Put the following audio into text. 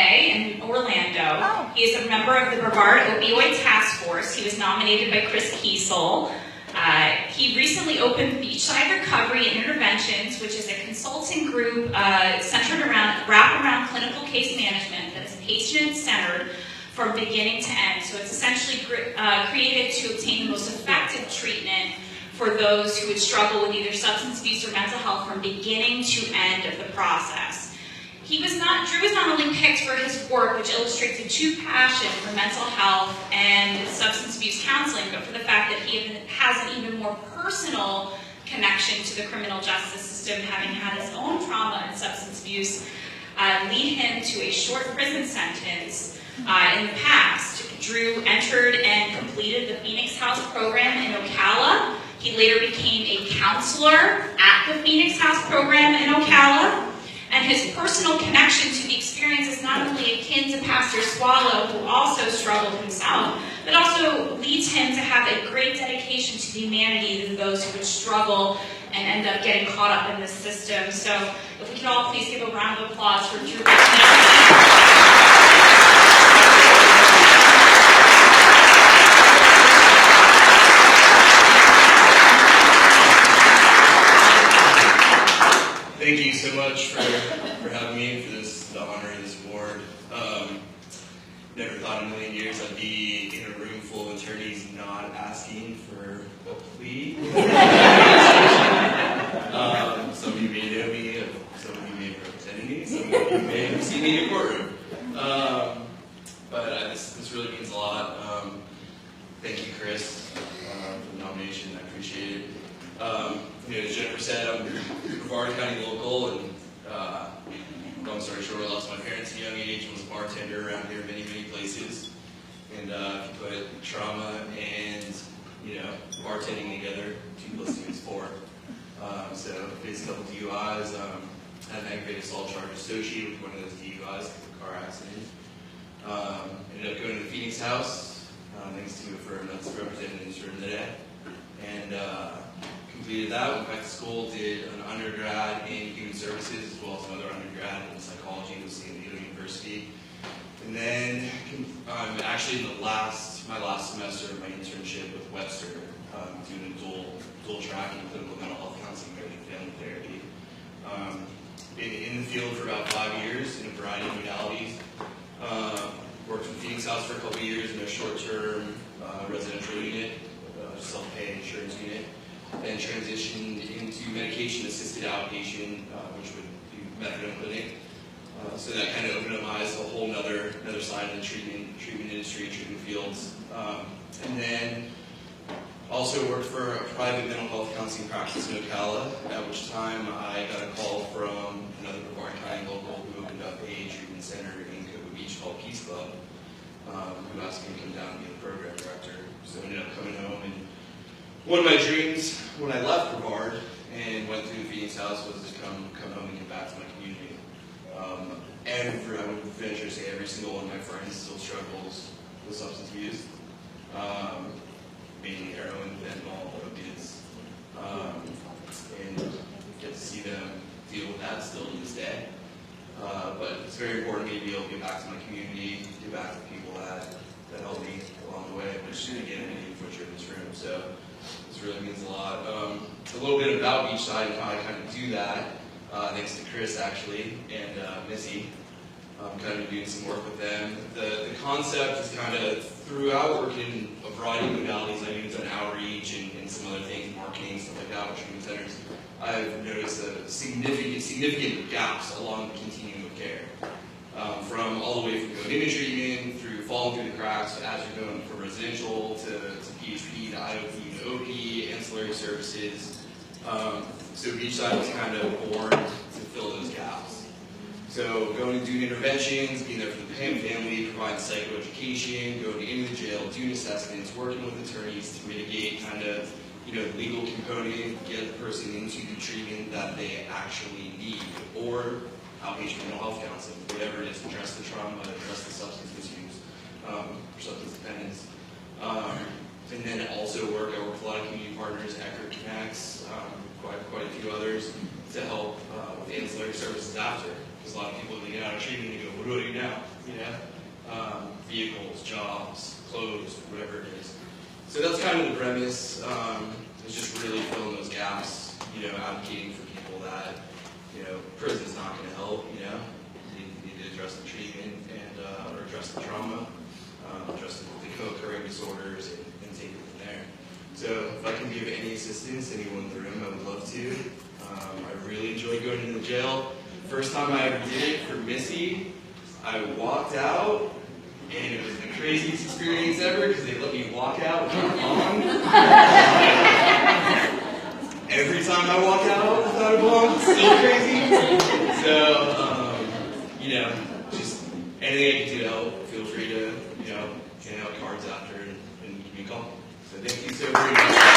in Orlando. He is a member of the Brevard Opioid Task Force. He was nominated by Chris Kiesel. He recently opened Beachside Recovery and Interventions, which is a consulting group centered around wraparound clinical case management that is patient-centered from beginning to end. So it's essentially created to obtain the most effective treatment for those who would struggle with either substance abuse or mental health from beginning to end of the process. Drew was not only picked for his work, which illustrates a true passion for mental health and substance abuse counseling, but for the fact that he has an even more personal connection to the criminal justice system, having had his own trauma and substance abuse lead him to a short prison sentence in the past. Drew entered and completed the Phoenix House program in Ocala. He later became a counselor at the Phoenix House program in Ocala. And his personal connection to the experience is not only akin to Pastor Swallow, who also struggled himself, but also leads him to have a great dedication to the humanity than those who would struggle and end up getting caught up in this system. So if we could all please give a round of applause for Drew. Thank you so much for having me for the honor of this award. Never thought in a million years I'd be in a room full of attorneys not asking for a plea. Some of you may know me, some of you may have represented me, some of you may have seen me in a courtroom. But this really means a lot. Thank you, Chris, for the nomination. I appreciate it. As Jennifer said, I'm a Brevard County local, and long story short, I lost my parents at a young age, was a bartender around here many, many places. And if you put trauma and, bartending together, 2 + 2 is 4. So I faced a couple DUIs, had an aggravated assault charge associated with one of those DUIs, a car accident. Ended up going to the Phoenix House, thanks to a firm that's represented in this room today. And completed that, went back to school, did an undergrad in human services as well as another undergrad in psychology at San Diego University. And then I'm actually in my last semester of my internship with Webster, doing a dual track in clinical mental health counseling and family therapy. Been in the field for about 5 years in a variety of modalities. Worked in Phoenix House for a couple of years in a short-term residential unit, self-pay insurance unit. Then transitioned into medication-assisted outpatient, which would be methadone clinic. So that kind of opened up my eyes to a whole another side of the treatment industry, treatment fields. And then also worked for a private mental health counseling practice in Ocala, at which time I got a call from another Brevard County local who opened up a treatment center in Cocoa Beach called Peace Club, who asked me to come down and be the program director. So I ended up coming home, and one of my dreams when I left Brevard and went through the Phoenix House was to come home and get back to my community. I would venture to say every single one of my friends still struggles with substance abuse, mainly heroin, fentanyl, opiates, and get to see them deal with that still to this day. But it's very important to me to be able to get back to my community, get back to the people that helped me along the way, which again, many of which are in this room. So this really means a lot. A little bit about Beachside and how I kind of do that, thanks to Chris actually, and Missy. I'm kind of doing some work with them. The concept is kind of throughout working a variety of modalities. I've even done outreach and some other things, marketing, stuff like that, with treatment centers. I've noticed significant gaps along the continuum of care. From all the way from going into treatment, through falling through the cracks, as you're going from residential to PHP, to IOP, to OP, ancillary services. So Beachside was kind of born to fill those gaps. So going and doing interventions, being there for the family, providing psychoeducation, going into the jail, doing assessments, working with attorneys to mitigate kind of the legal component, get the person into the treatment that they actually need, or outpatient mental health counseling, whatever it is, address the trauma, address the substance misuse, or substance dependence. And then also I work with a lot of community partners, Eckerd Connects, quite a few others, to help with ancillary services after. Because a lot of people, they get out of treatment and they go, what what do I do now? Vehicles, jobs, clothes, whatever it is. So that's kind of the premise. It's just really filling those gaps, advocating for people that, prison's not going to help, you need to address the treatment and, or address the trauma, address the co-occurring disorders and take it from there. So if I can be of any assistance, anyone in the room, I would love to. I really enjoyed going into the jail. First time I ever did it for Missy, I walked out, and it was the craziest experience ever because they let me walk out without a bond. Every time I walk out without a bond, it's still crazy. So, just anything I can do to help, feel free to, hand out cards after and give me a call. So thank you so very much.